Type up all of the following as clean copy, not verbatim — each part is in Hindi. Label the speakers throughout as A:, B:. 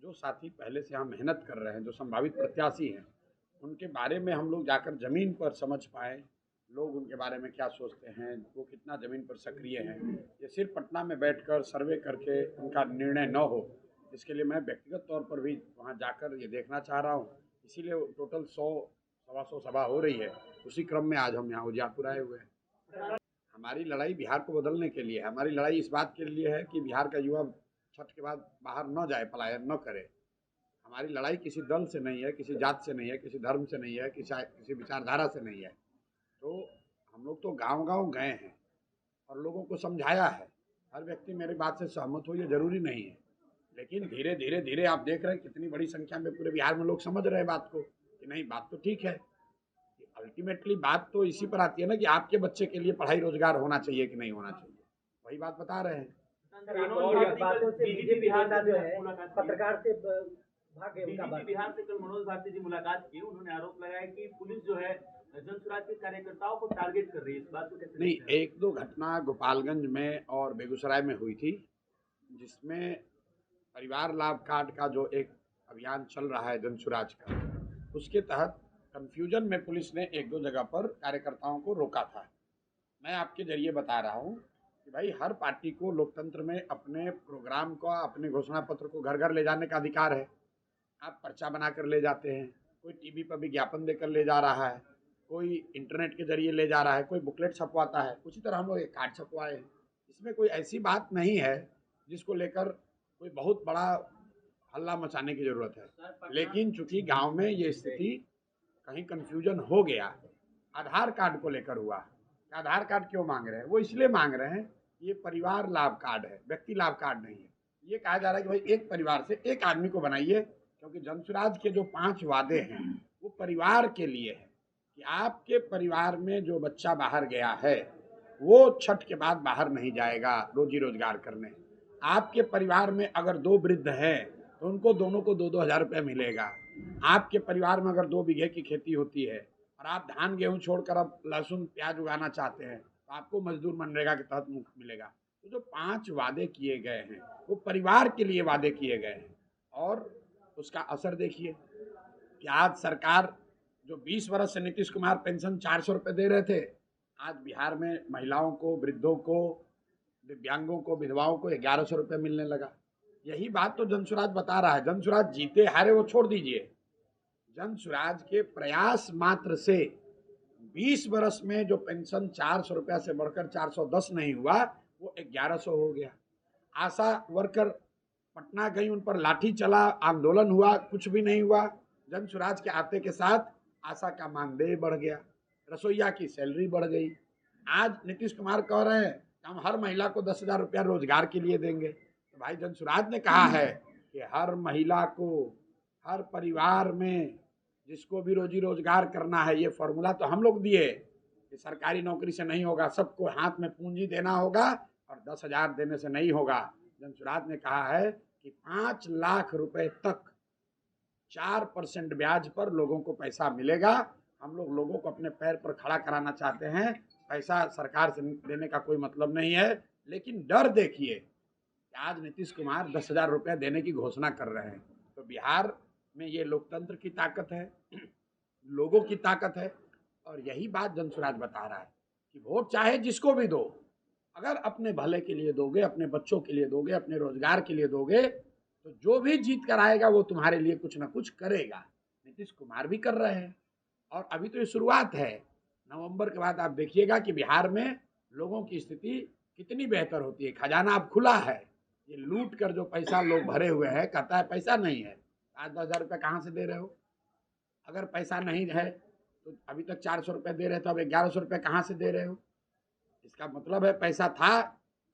A: जो साथी पहले से यहाँ मेहनत कर रहे हैं, जो संभावित प्रत्याशी हैं, उनके बारे में हम लोग जाकर ज़मीन पर समझ पाएँ, लोग उनके बारे में क्या सोचते हैं, वो कितना ज़मीन पर सक्रिय हैं। ये सिर्फ पटना में बैठकर सर्वे करके उनका निर्णय न हो, इसके लिए मैं व्यक्तिगत तौर पर भी वहाँ जाकर ये देखना चाह रहा हूँ। इसीलिए टोटल 100 सवा 100 सभा हो रही है, उसी क्रम में आज हम यहाँ उजियारपुर आए हुए हैं। हमारी लड़ाई बिहार को बदलने के लिए है। हमारी लड़ाई इस बात के लिए है कि बिहार का युवा छठ के बाद बाहर न जाए, पलायन न करे। हमारी लड़ाई किसी दल से नहीं है, किसी जात से नहीं है, किसी धर्म से नहीं है, किसी विचारधारा से नहीं है। तो हम लोग तो गांव-गांव गए हैं और लोगों को समझाया है। हर व्यक्ति मेरी बात से सहमत हो ये ज़रूरी नहीं है, लेकिन धीरे धीरे धीरे आप देख रहे हैं कितनी बड़ी संख्या में पूरे बिहार में लोग समझ रहे हैं बात को कि नहीं, बात तो ठीक है। अल्टीमेटली बात तो इसी पर आती है ना कि आपके बच्चे के लिए पढ़ाई रोजगार होना चाहिए कि नहीं होना चाहिए, वही बात बता रहे हैं।
B: बातों से बीजेपी बिहार का जो है पत्रकार से भाग गए।
C: बीजेपी बिहार से कल मनोज भारती जी मुलाकात की, उन्होंने आरोप लगाया कि पुलिस जो है जनसुराज के कार्यकर्ताओं को टारगेट कर रही है। इस बात को कैसे
A: नहीं, एक दो घटना गोपालगंज में और बेगूसराय में हुई थी, जिसमें परिवार लाभ कार्ड का जो एक अभियान चल रहा है जनसुराज का, उसके तहत कंफ्यूजन में पुलिस ने एक दो जगह पर कार्यकर्ताओं को रोका था। मैं आपके जरिए बता रहा हूँ कि भाई हर पार्टी को लोकतंत्र में अपने प्रोग्राम का, अपने घोषणा पत्र को घर घर ले जाने का अधिकार है। आप पर्चा बनाकर ले जाते हैं, कोई टीवी पर विज्ञापन देकर ले जा रहा है, कोई इंटरनेट के जरिए ले जा रहा है, कोई बुकलेट छपवाता है। उसी तरह हम लोग एक कार्ड छपवाए हैं। इसमें कोई ऐसी बात नहीं है जिसको लेकर कोई बहुत बड़ा हल्ला मचाने की ज़रूरत है। लेकिन चूंकि गांव में ये स्थिति कहीं कन्फ्यूजन हो गया, आधार कार्ड को लेकर हुआ। आधार कार्ड क्यों मांग रहे हैं? वो इसलिए मांग रहे हैं, ये परिवार लाभ कार्ड है, व्यक्ति लाभ कार्ड नहीं है। ये कहा जा रहा है कि भाई एक परिवार से एक आदमी को बनाइए, क्योंकि जनसुराज के जो 5 वादे हैं वो परिवार के लिए है कि आपके परिवार में जो बच्चा बाहर गया है वो छठ के बाद बाहर नहीं जाएगा रोजी रोजगार करने। आपके परिवार में अगर 2 वृद्ध हैं तो उनको दोनों को 2-2 हज़ार रुपये मिलेगा। आपके परिवार में अगर 2 बीघे की खेती होती है और आप धान गेहूं छोड़कर अब लहसुन प्याज उगाना चाहते हैं तो आपको मजदूर मनरेगा के तहत मुफ्त मिलेगा। तो जो 5 वादे किए गए हैं वो परिवार के लिए वादे किए गए हैं, और उसका असर देखिए कि आज सरकार जो 20 वर्ष से नीतीश कुमार पेंशन 400 रुपये दे रहे थे, आज बिहार में महिलाओं को, वृद्धों को, दिव्यांगों को, विधवाओं को 1100 रुपये मिलने लगा। यही बात तो जनसुराज बता रहा है। जनसुराज जीते हारे वो छोड़ दीजिए, जनसुराज के प्रयास मात्र से 20 वर्ष में जो पेंशन 400 रुपया से बढ़कर 410 नहीं हुआ, वो 1100 हो गया। आशा वर्कर पटना गई, उन पर लाठी चला, आंदोलन हुआ, कुछ भी नहीं हुआ। जनसुराज के आते के साथ आशा का मानदेय बढ़ गया, रसोईया की सैलरी बढ़ गई। आज नीतीश कुमार कह रहे हैं हम हर महिला को 10,000 रुपया रोजगार के लिए देंगे। तो भाई जनसुराज ने कहा है कि हर महिला को, हर परिवार में जिसको भी रोजी रोजगार करना है, ये फॉर्मूला तो हम लोग दिए कि सरकारी नौकरी से नहीं होगा, सबको हाथ में पूंजी देना होगा और 10,000 देने से नहीं होगा। जनसुराज ने कहा है कि 5 लाख रुपए तक 4% ब्याज पर लोगों को पैसा मिलेगा। हम लोग लोगों को अपने पैर पर खड़ा कराना चाहते हैं। पैसा सरकार से देने का कोई मतलब नहीं है, लेकिन डर देखिए कि आज नीतीश कुमार 10,000 रुपया देने की घोषणा कर रहे हैं। तो बिहार में ये लोकतंत्र की ताकत है, लोगों की ताकत है, और यही बात जनसुराज बता रहा है कि वोट चाहे जिसको भी दो, अगर अपने भले के लिए दोगे, अपने बच्चों के लिए दोगे, अपने रोजगार के लिए दोगे, तो जो भी जीत कर आएगा वो तुम्हारे लिए कुछ ना कुछ करेगा। नीतीश कुमार भी कर रहे हैं, और अभी तो ये शुरुआत है। नवंबर के बाद आप देखिएगा कि बिहार में लोगों की स्थिति कितनी बेहतर होती है। खजाना अब खुला है। ये लूट कर जो पैसा लोग भरे हुए हैं, कहता है पैसा नहीं है, 8-10 हज़ार रुपये कहाँ से दे रहे हो? अगर पैसा नहीं है तो अभी तक 400 रुपये दे रहे थे, अब 1100 रुपये कहाँ से दे रहे हो? इसका मतलब है पैसा था,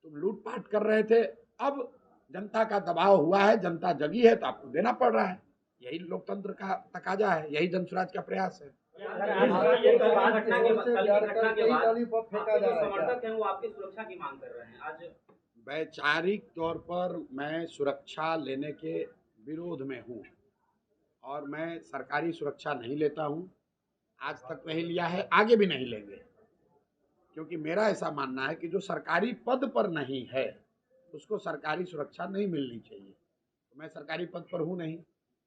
A: तुम लूटपाट कर रहे थे, अब जनता का दबाव हुआ है, जनता जगी है, तो आपको देना पड़ रहा है। यही लोकतंत्र का तकाजा है, यही जनसुराज का प्रयास है। वैचारिक तौर पर मैं सुरक्षा लेने के विरोध में हूँ, और मैं सरकारी सुरक्षा नहीं लेता हूँ। आज तक नहीं लिया है, आगे भी नहीं लेंगे, क्योंकि मेरा ऐसा मानना है कि जो सरकारी पद पर नहीं है उसको सरकारी सुरक्षा नहीं मिलनी चाहिए। मैं सरकारी पद पर हूँ नहीं।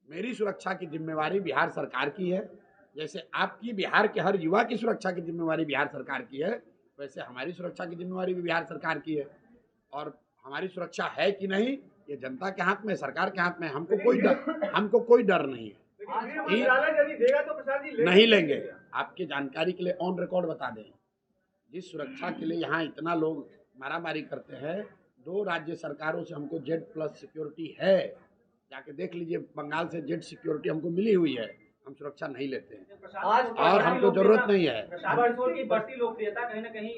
A: मेरी सुरक्षा की जिम्मेवारी बिहार सरकार की है। जैसे आपकी बिहार के हर युवा की सुरक्षा की जिम्मेवारी बिहार सरकार की है, वैसे हमारी सुरक्षा की जिम्मेवारी भी बिहार सरकार की है। और हमारी सुरक्षा है कि नहीं, ये जनता के हाथ में, सरकार के हाथ में। हमको कोई डर नहीं है कि नहीं लेंगे। आपकी जानकारी के लिए ऑन रिकॉर्ड बता दें, जिस सुरक्षा के लिए यहाँ इतना लोग मारामारी करते हैं, 2 राज्य सरकारों से हमको Z+ सिक्योरिटी है। जाके देख लीजिए, बंगाल से जेड सिक्योरिटी हमको मिली हुई है। हम सुरक्षा नहीं लेते हैं और हमको जरूरत नहीं है।
C: की बढ़ती लोकप्रियता कहीं ना कहीं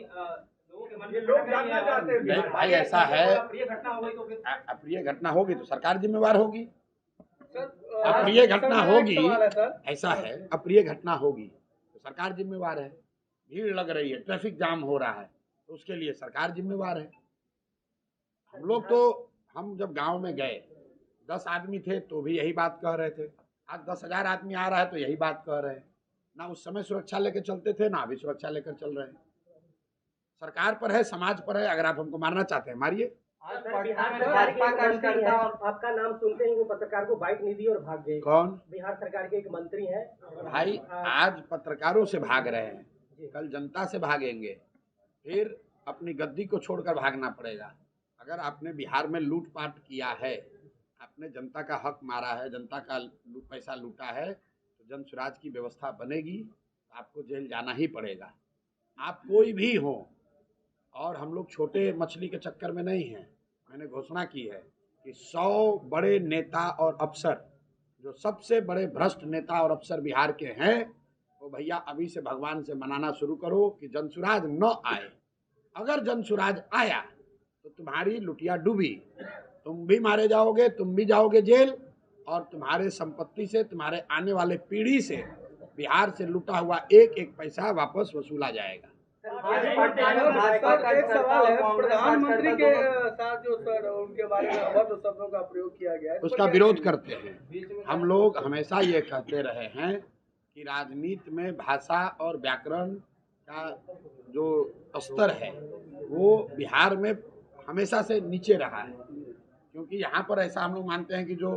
C: लोगों के मन में
B: लोग जानना चाहते हैं।
A: नहीं भाई, ऐसा है,
C: अप्रिय घटना हो गई तो फिर
A: अप्रिय घटना होगी तो सरकार जिम्मेवार होगी। अप्रिय घटना होगी, ऐसा है, अप्रिय घटना होगी तो सरकार जिम्मेवार है। भीड़ लग रही है, ट्रैफिक जाम हो रहा है, तो उसके लिए सरकार जिम्मेवार है। हम लोग तो, हम जब गांव में गए 10 आदमी थे तो भी यही बात कह रहे थे। आज 10,000 आदमी आ रहा है तो यही बात कह रहे हैं। ना उस समय सुरक्षा लेकर चलते थे, ना अभी सुरक्षा लेकर चल रहे हैं। सरकार पर है, समाज पर है। अगर आप हमको मारना चाहते हैं मारिए।
B: आपका नाम सुनते ही वो पत्रकार को बाइट नहीं दी और भाग गए।
A: कौन?
B: बिहार सरकार के एक मंत्री हैं।
A: भाई आज पत्रकारों से भाग रहे हैं, कल जनता से भागेंगे, फिर अपनी गद्दी को छोड़कर भागना पड़ेगा। अगर आपने बिहार में लूटपाट किया है, आपने जनता का हक मारा है, जनता का पैसा लूटा है, तो जन सुराज की व्यवस्था बनेगी, आपको जेल जाना ही पड़ेगा। आप कोई भी हो। और हम लोग छोटे मछली के चक्कर में नहीं हैं। मैंने घोषणा की है कि 100 बड़े नेता और अफसर, जो सबसे बड़े भ्रष्ट नेता और अफसर बिहार के हैं, वो भैया अभी से भगवान से मनाना शुरू करो कि जनसुराज न आए। अगर जनसुराज आया तो तुम्हारी लुटिया डूबी, तुम भी मारे जाओगे, तुम भी जाओगे जेल, और तुम्हारे संपत्ति से, तुम्हारे आने वाले पीढ़ी से बिहार से लूटा हुआ एक एक पैसा वापस वसूला जाएगा।
D: भाजपा का एक सवाल है, प्रधानमंत्री के साथ जो सर उनके बारे में अभद्र शब्दों का प्रयोग किया गया है,
A: उसका विरोध करते हैं। हम लोग हमेशा ये कहते रहे हैं कि राजनीति में भाषा और व्याकरण का जो स्तर है वो बिहार में हमेशा से नीचे रहा है। क्योंकि यहाँ पर ऐसा हम लोग मानते हैं कि जो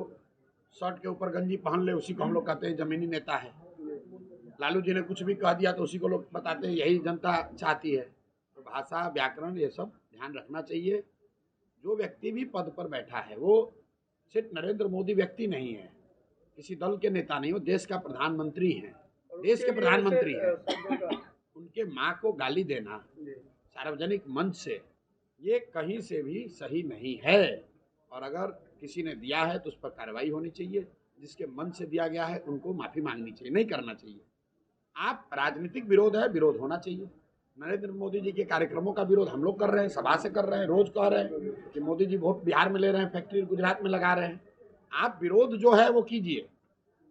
A: शर्ट के ऊपर गंजी पहन ले उसी को हम लोग कहते हैं जमीनी नेता है। लालू जी ने कुछ भी कह दिया तो उसी को लोग बताते हैं यही जनता चाहती है। तो भाषा, व्याकरण, ये सब ध्यान रखना चाहिए। जो व्यक्ति भी पद पर बैठा है वो सिर्फ नरेंद्र मोदी व्यक्ति नहीं है, किसी दल के नेता नहीं, वो देश का प्रधानमंत्री हैं, देश के प्रधानमंत्री हैं। उनके माँ को गाली देना सार्वजनिक मंच से, ये कहीं से भी सही नहीं है। और अगर किसी ने दिया है तो उस पर कार्रवाई होनी चाहिए। जिसके मन से दिया गया है उनको माफ़ी मांगनी चाहिए, नहीं करना चाहिए। आप राजनीतिक विरोध है, विरोध होना चाहिए। नरेंद्र मोदी जी के कार्यक्रमों का विरोध हम लोग कर रहे हैं, सभा से कर रहे हैं, रोज कह रहे हैं कि मोदी जी वोट बिहार में ले रहे हैं, फैक्ट्री गुजरात में लगा रहे हैं। आप विरोध जो है वो कीजिए,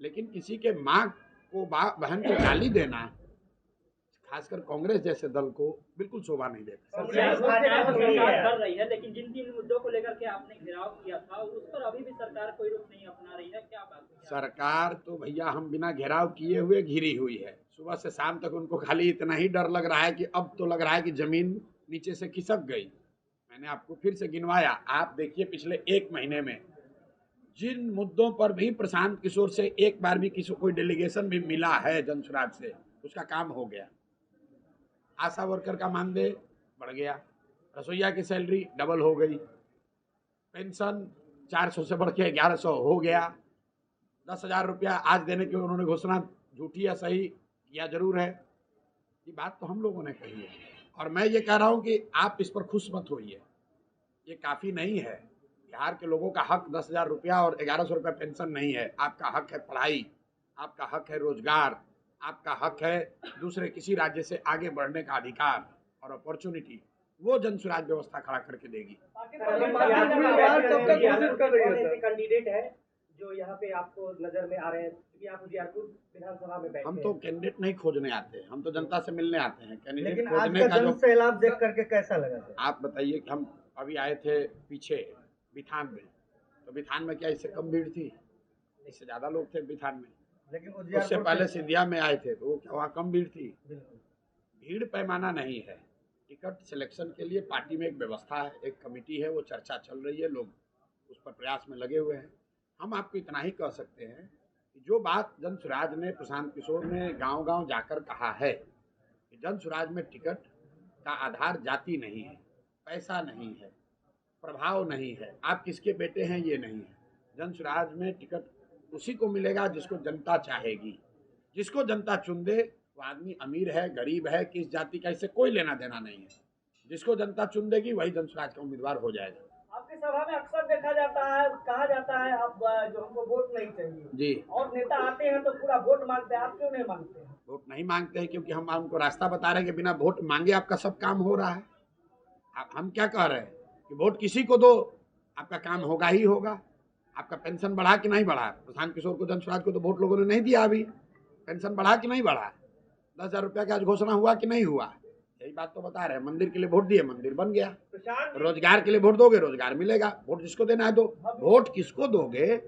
A: लेकिन किसी के माँ को, बहन को गाली देना, खासकर कांग्रेस जैसे दल को, बिल्कुल शोभा नहीं देता।
E: कर रही है, लेकिन जिन जिन मुद्दों को लेकर के आपने घेराव किया था उस पर अभी भी सरकार कोई रुख नहीं अपना रही है, क्या बात है?
A: सरकार तो भैया हम बिना घेराव किए हुए घिरी हुई है। सुबह से शाम तक उनको खाली इतना ही डर लग रहा है कि अब तो लग रहा है कि जमीन नीचे से खिसक गई। मैंने आपको फिर से गिनवाया, आप देखिए पिछले 1 महीने में जिन मुद्दों पर भी प्रशांत किशोर से एक बार भी किसी कोई डेलीगेशन भी मिला है जनसुराज से, उसका काम हो गया। आशा वर्कर का मानदेय बढ़ गया, रसोईया की सैलरी डबल हो गई, पेंशन 400 से बढ़ के 1100 हो गया, 10,000 रुपया आज देने की उन्होंने घोषणा झूठी या सही किया जरूर है। ये बात तो हम लोगों ने कही है और मैं ये कह रहा हूँ कि आप इस पर खुश मत होइए, ये काफ़ी नहीं है। बिहार के लोगों का हक 10,000 रुपया और 1100 रुपया पेंशन नहीं है। आपका हक है पढ़ाई, आपका हक है रोजगार, आपका हक है दूसरे किसी राज्य से आगे बढ़ने का अधिकार और अपॉर्चुनिटी। वो जनसुराज व्यवस्था खड़ा करके देगी।
B: कैंडिडेट है जो यहाँ पे आपको नजर में आ रहे हैं, क्योंकि आप उजियारपुर विधानसभा में बैठे
A: हम तो कैंडिडेट नहीं खोजने आते हैं, हम तो जनता से मिलने आते हैं। कैंडिडेट
D: खोजने
A: का जो
D: सैलाब देख करके कैसा लगा?
A: आप बताइए कि हम अभी आए थे पीछे बिथान में, तो बिथान में क्या इससे कम भीड़ थी? इससे ज़्यादा लोग थे बिथान में। लेकिन उससे पहले सिंधिया में आए थे तो वहाँ कम भीड़ थी। भीड़ पैमाना नहीं है। टिकट सिलेक्शन के लिए पार्टी में एक व्यवस्था है, एक कमेटी है, वो चर्चा चल रही है, लोग उस पर प्रयास में लगे हुए हैं। हम आपको इतना ही कह सकते हैं कि जो बात जन स्वराज ने, प्रशांत किशोर ने गांव-गांव जाकर कहा है कि जन स्वराज में टिकट का आधार जाति नहीं है, पैसा नहीं है, प्रभाव नहीं है, आप किसके बेटे हैं ये नहीं है। जन स्वराज में टिकट उसी को मिलेगा जिसको जनता चाहेगी। जिसको जनता चुन दे वो आदमी अमीर है, गरीब है, किस जाति का, इससे कोई लेना देना नहीं है। जिसको जनता चुन देगी वही जन स्वराज का उम्मीदवार हो जाएगा।
B: आपकी सभा में अक्सर देखा जाता है, कहा जाता है आप जो हमको वोट नहीं चाहिए
A: जी, और
B: नेता आते हैं तो पूरा वोट मांगते हैं, आप क्यों नहीं मांगते हैं?
A: वोट नहीं मांगते हैं क्योंकि हम उनको रास्ता बता रहे हैं कि बिना वोट मांगे आपका सब काम हो रहा है। हम क्या कह रहे हैं कि वोट किसी को दो, आपका काम होगा ही होगा। आपका पेंशन बढ़ा कि नहीं बढ़ा? प्रशांत किशोर को, जन स्वराज को तो वोट लोगों ने नहीं दिया। अभी पेंशन बढ़ा कि नहीं बढ़ा? 10,000 रुपया का आज घोषणा हुआ कि नहीं हुआ? यही बात तो बता रहे हैं। मंदिर के लिए वोट दिए, मंदिर बन गया। रोजगार के लिए वोट दोगे, रोजगार मिलेगा। वोट जिसको देना है दो। वोट किसको दोगे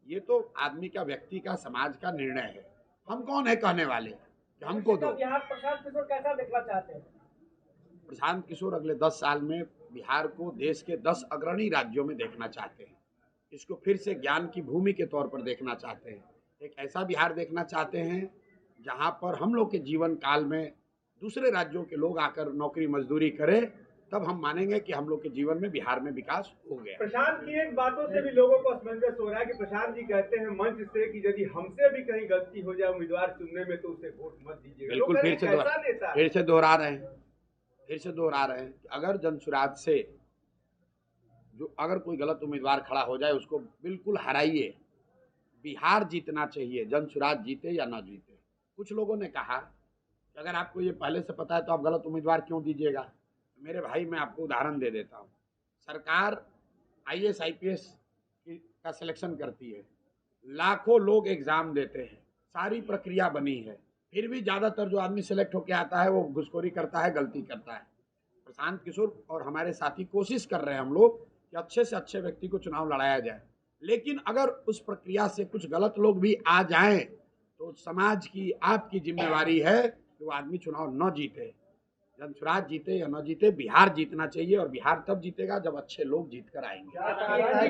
A: ये तो आदमी का, व्यक्ति का, समाज का निर्णय है। हम कौन है कहने वाले कि हमको दो?
B: बिहार प्रशांत किशोर कैसा देखना चाहते हैं?
A: प्रशांत किशोर अगले 10 साल में बिहार को देश के 10 अग्रणी राज्यों में देखना चाहते हैं। इसको फिर से ज्ञान की भूमि के तौर पर देखना चाहते हैं। एक ऐसा बिहार देखना चाहते हैं जहां पर हम लोग के जीवन काल में दूसरे राज्यों के लोग आकर नौकरी मजदूरी करें, तब हम मानेंगे कि हम लोग के जीवन में बिहार में विकास हो गया।
F: प्रशांत की एक बातों से भी लोगों को असमंजस हो रहा है कि प्रशांत जी कहते हैं मंच से कि यदि हमसे भी कहीं गलती हो जाए उम्मीदवार चुनने में तो उसे वोट मत दीजिएगा।
A: बिल्कुल फिर से दोहरा रहे हैं कि अगर जन स्वराज से अगर कोई गलत उम्मीदवार खड़ा हो जाए उसको बिल्कुल हराइए। बिहार जीतना चाहिए, जन स्वराज जीते या ना जीते। कुछ लोगों ने कहा कि अगर आपको ये पहले से पता है तो आप गलत उम्मीदवार क्यों दीजिएगा? मेरे भाई, मैं आपको उदाहरण दे देता हूँ। सरकार IAS IPS का सिलेक्शन करती है, लाखों लोग एग्ज़ाम देते हैं, सारी प्रक्रिया बनी है, फिर भी ज़्यादातर जो आदमी सेलेक्ट होकर आता है वो घुसखोरी करता है, गलती करता है। प्रशांत किशोर और हमारे साथी कोशिश कर रहे हैं हम लोग कि अच्छे से अच्छे व्यक्ति को चुनाव लड़ाया जाए, लेकिन अगर उस प्रक्रिया से कुछ गलत लोग भी आ जाएं तो समाज की, आपकी जिम्मेवारी है कि वो आदमी चुनाव न जीते। जन स्वराज जीते या न जीते, बिहार जीतना चाहिए और बिहार तब जीतेगा जब अच्छे लोग जीत कर आएंगे।